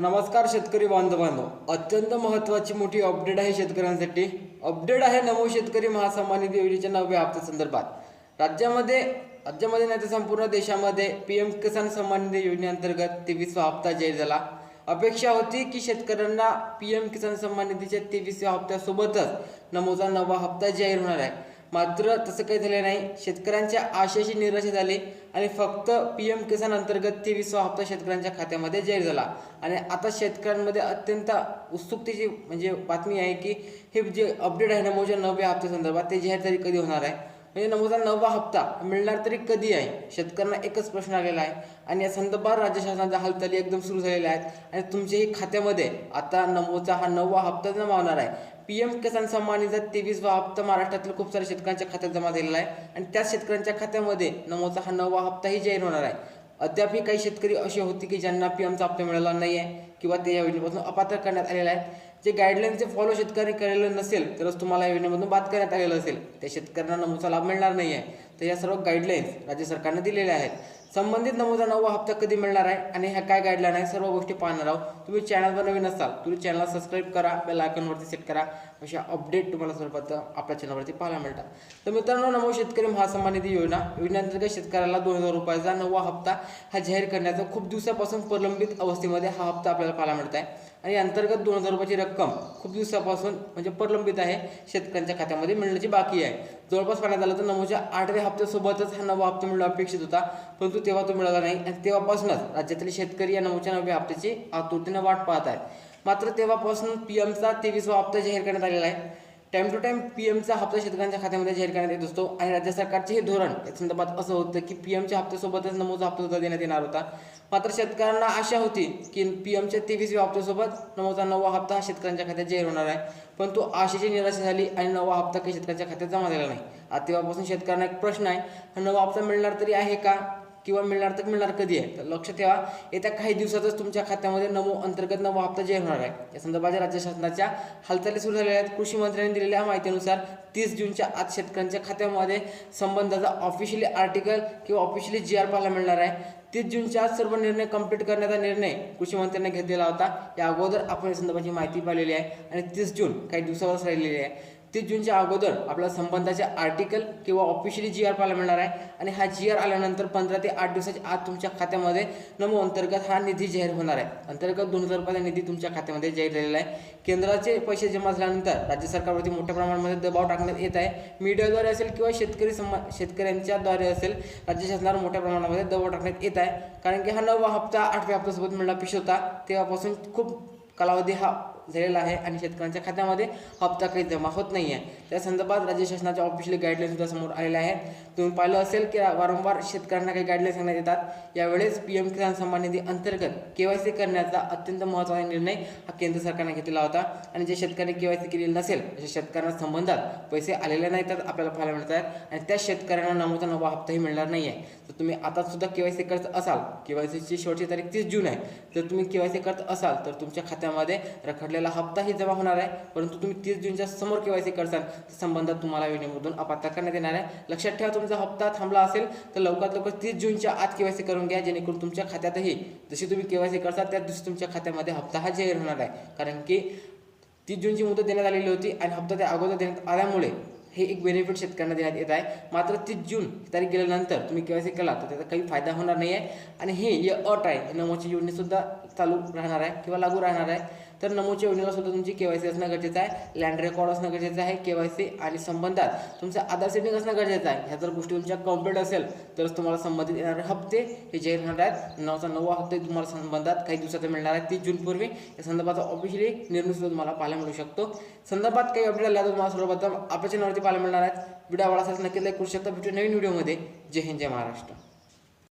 नमस्कार शेतकरी बांधवांनो, अत्यंत महत्त्वाची मोठी अपडेट आहे शेतकऱ्यांसाठी. अपडेट आहे नमो शेतकरी महासन्मान निधी योजनेच्या 9व्या हप्त्यासंदर्भात. राज्यामध्ये नाही तर संपूर्ण देशामध्ये पीएम किसान सन्मान निधी योजनेअंतर्गत 23वा हप्ता जाहीर झाला. अपेक्षा होती की शेतकऱ्यांना पीएम किसान सन्मान निधीच्या 23व्या हप्त्यासोबतच नमोचा 9वा हप्ता जाहीर होणार आहे. मात्र तसं काही झाले नाही. शेतकऱ्यांच्या आशेची निराशा झाली आणि फक्त पीएम किसान अंतर्गत 23वा हप्ता शेतकऱ्यांच्या खात्यामध्ये जाहीर झाला. आणि आता शेतकऱ्यांमध्ये अत्यंत उत्सुकतेची बातमी आहे की हे जे अपडेट आहे नमोच्या 9व्या हप्त्यासंदर्भात ते जाहीर तरी कधी होणार आहे, नमोचा 9वा हप्ता मिळणार तरी कधी आहे. शेतकऱ्यांना एकच प्रश्न आलेला आहे आणि या संदर्भात राज्य शासनाच्या हालचाली एकदम सुरू झालेल्या आहेत आणि तुमच्याही खात्यामध्ये आता नमोचा हा 9वा हप्ता जमा होणार आहे. पीएम किसान सन्मान निधीचा 23वा हप्ता महाराष्ट्रातील खूप साऱ्या शेतकऱ्यांच्या खात्यात जमा झालेला आहे आणि त्याच शेतकऱ्यांच्या खात्यामध्ये नमोचा हा 9वा हप्ताही जाहीर होणार आहे. अद्यापही काही शेतकरी असे होते की ज्यांना पीएमचा हप्ता मिळाला नाही आहे किंवा ते या योजनेपासून अपात्र करण्यात आलेले आहेत. जे गाईडलाईनचे फॉलो शेतकरी केलेलं नसेल तरच तुम्हाला या योजनेमधून बाद करण्यात आलेलं असेल त्या शेतकऱ्यांना नमोचा लाभ मिळणार नाही आहे. तर या सर्व गाईडलाईन्स राज्य सरकारने दिलेल्या आहेत. संबंधित नमोचा 9वा हप्ता कधी मिळणार आहे आणि ह्या काय गाईडलाईन आहे सर्व गोष्टी पाहणार आहोत. तुम्ही चॅनलवर नवीन असाल तुम्ही चॅनल सबस्क्राईब करा, बेल आयकॉनवरती सेट करा. अशा अपडेट तुम्हाला सर्वप्रथम आपल्या चॅनलवरती पाहायला मिळतात. तर मित्रांनो, नमो शेतकरी महासन्मान निधी योजनेअंतर्गत शेतकऱ्याला 2000 रुपयाचा 9वा हप्ता हा जाहीर करण्याचा खूप दिवसापासून प्रलंबित अवस्थेमध्ये हा हप्ता आपल्याला पाहायला मिळत आहे. आणि अंतर्गत 2000 रुपयाची रक्कम खूप दिवसापासून प्रलंबित आहे, शेतकऱ्यांच्या खात्यामध्ये मिळण्याची बाकी आहे. जवळपास पाहण्यात आलं तर नमोच्या 8व्या हप्त्यासोबतच हा 9वा हप्ता मिळणं अपेक्षित होता, परंतु तेव्हा तो मिळाला नाही आणि तेव्हापासूनच राज्यातील शेतकरी या नमोच्या 9व्या हप्त्याची आतुरतेने वाट पाहत आहेत. मात्र तेव्हापासून पीएमचा 23वा हप्ता जाहीर करण्यात आलेला आहे. टाइम टू टाइम पीएमचा हप्ता शेतकऱ्यांच्या खात्यामध्ये जाहीर करण्यात येत असतो आणि राज्य सरकारचे हे धोरण या संदर्भात असं होतं की पीएमच्या हप्त्यासोबतच नमोचा हप्ता सुद्धा देण्यात येणार होता. मात्र शेतकऱ्यांना आशा होती की पीएमच्या 23व्या हप्त्यासोबत नमोचा 9वा हप्ता हा शेतकऱ्यांच्या खात्यात जाहीर होणार आहे, परंतु आशेची निराशा झाली आणि 9वा हप्ता काही शेतकऱ्यांच्या खात्यात जमा झाला नाही. आता तेव्हापासून शेतकऱ्यांना एक प्रश्न आहे, हा 9वा हप्ता मिळणार तरी आहे का किंवा मिळणार कधी आहे. तर लक्ष ठेवा, येत्या काही दिवसातच तुमच्या खात्यामध्ये नमो अंतर्गत 9वा हप्ता जाहीर होणार आहे. या संदर्भात राज्य शासनाच्या हालचाली सुरू झालेल्या आहेत. कृषी मंत्र्यांनी दिलेल्या माहितीनुसार 30 जूनच्या आत शेतकऱ्यांच्या खात्यामध्ये संबंधाचा ऑफिशियली आर्टिकल किंवा ऑफिशियली GR पाहायला मिळणार आहे. 30 जूनच्या आत सर्व निर्णय कंप्लीट करण्याचा निर्णय कृषी मंत्र्यांनी घेतलेला होता. या अगोदर आपण या संदर्भाची माहिती पाहिलेली आहे आणि 30 जून काही दिवसावरच राहिलेली आहे. 30 जूनच्या अगोदर आपल्याला संबंधाचे आर्टिकल किंवा ऑफिशियली GR पाहायला मिळणार आहे आणि हा GR आल्यानंतर 15 ते 8 दिवसाच्या आत तुमच्या खात्यामध्ये नमो अंतर्गत हा निधी जाहीर होणार आहे. अंतर्गत 2000 रुपयाचा निधी तुमच्या खात्यामध्ये जाहीर झालेला आहे. केंद्राचे पैसे जमा झाल्यानंतर राज्य सरकारवरती मोठ्या प्रमाणामध्ये दबाव टाकण्यात येत आहे. मीडियाद्वारे असेल किंवा शेतकऱ्यांच्या द्वारे असेल राज्य शासनावर मोठ्या प्रमाणामध्ये दबाव टाकण्यात येत आहे. कारण की हा 9वा हप्ता 8व्या हप्त्यासोबत मिळणं अपेक्षित होता. तेव्हापासून खूप कालावधी हा झालेला आहे आणि शेतकऱ्यांच्या खात्यामध्ये हप्ता काही जमा होत नाही आहे. त्या संदर्भात राज्य शासनाच्या ऑफिशियल गाईडलाईन सुद्धा समोर आलेल्या आहेत. तुम्ही पाहिलं असेल की वारंवार शेतकऱ्यांना काही गाईडलाईन सांगण्यात येतात. यावेळेस पीएम किसान सन्मान निधी अंतर्गत KYC करण्याचा अत्यंत महत्त्वाचा निर्णय हा केंद्र सरकारने घेतलेला होता आणि जे शेतकऱ्यांनी KYC केलेली नसेल अशा शेतकऱ्यांना संबंधात पैसे आलेले नाही तर आपल्याला पाहायला मिळत आहेत आणि त्या शेतकऱ्यांना नमोचा 9वा हप्ताही मिळणार नाही आहे. तर तुम्ही आता सुद्धा KYC करत असाल, KYCची शेवटची तारीख 30 जून आहे. जर तुम्ही KYC करत असाल तर तुमच्या खात्यामध्ये रखडलेला हप्ताही जमा होणार आहे, परंतु तुम्ही 30 जूनच्या समोर KYC करसाल तर संबंधात तुम्हाला योजनेमधून अपात्र करण्यात येणार आहे. लक्षात ठेवा, तुमचा हप्ता थांबला असेल तर लवकरात लवकर 30 जूनच्या आत KYC करून घ्या, जेणेकरून तुमच्या खात्यातही जशी तुम्ही KYC करता त्या दिवशी तुमच्या खात्यामध्ये हप्ता हा जाहीर होणार आहे. कारण की 30 जूनची मुदत देण्यात आलेली होती आणि हप्ता त्या अगोदर देण्यात आल्यामुळे हे एक बेनिफिट शेतकऱ्यांना देण्यात येत आहे. मात्र 30 जून तारीख गेल्यानंतर तुम्ही KYC केला तर त्याचा काही फायदा होणार नाही आहे आणि ही अट आहे. नमोची योजनेसुद्धा चालू राहणार आहे किंवा लागू राहणार आहे. तर नमोच्या योजनेला सुद्धा तुमची KYC असणं गरजेचं आहे, लँड रेकॉर्ड असणं गरजेचं आहे, KYC आणि संबंधात तुमचं आधार सेटिंग असणं गरजेचं आहे. ह्या जर गोष्टी तुमच्या कंप्लीट असेल तरच तुम्हाला संबंधित येणारे हप्ते हे जाहीर होणार आहेत. 9वा हप्ते तुम्हाला संबंधात काही दिवसात मिळणार आहे 30 जूनपूर्वी. या संदर्भाचा ऑफिशियली निर्णय सुद्धा तुम्हाला पाहायला मिळू शकतो. संदर्भात काही अपडेट आल्या तर तुम्हाला सर्वप्रथम आपल्या चॅनलवरती पाहायला मिळणार आहेत. व्हिडिओ आवडला असेल नक्की लाईक करू शकता. भेटू नवीन व्हिडिओमध्ये. जय हिंद, जय महाराष्ट्र.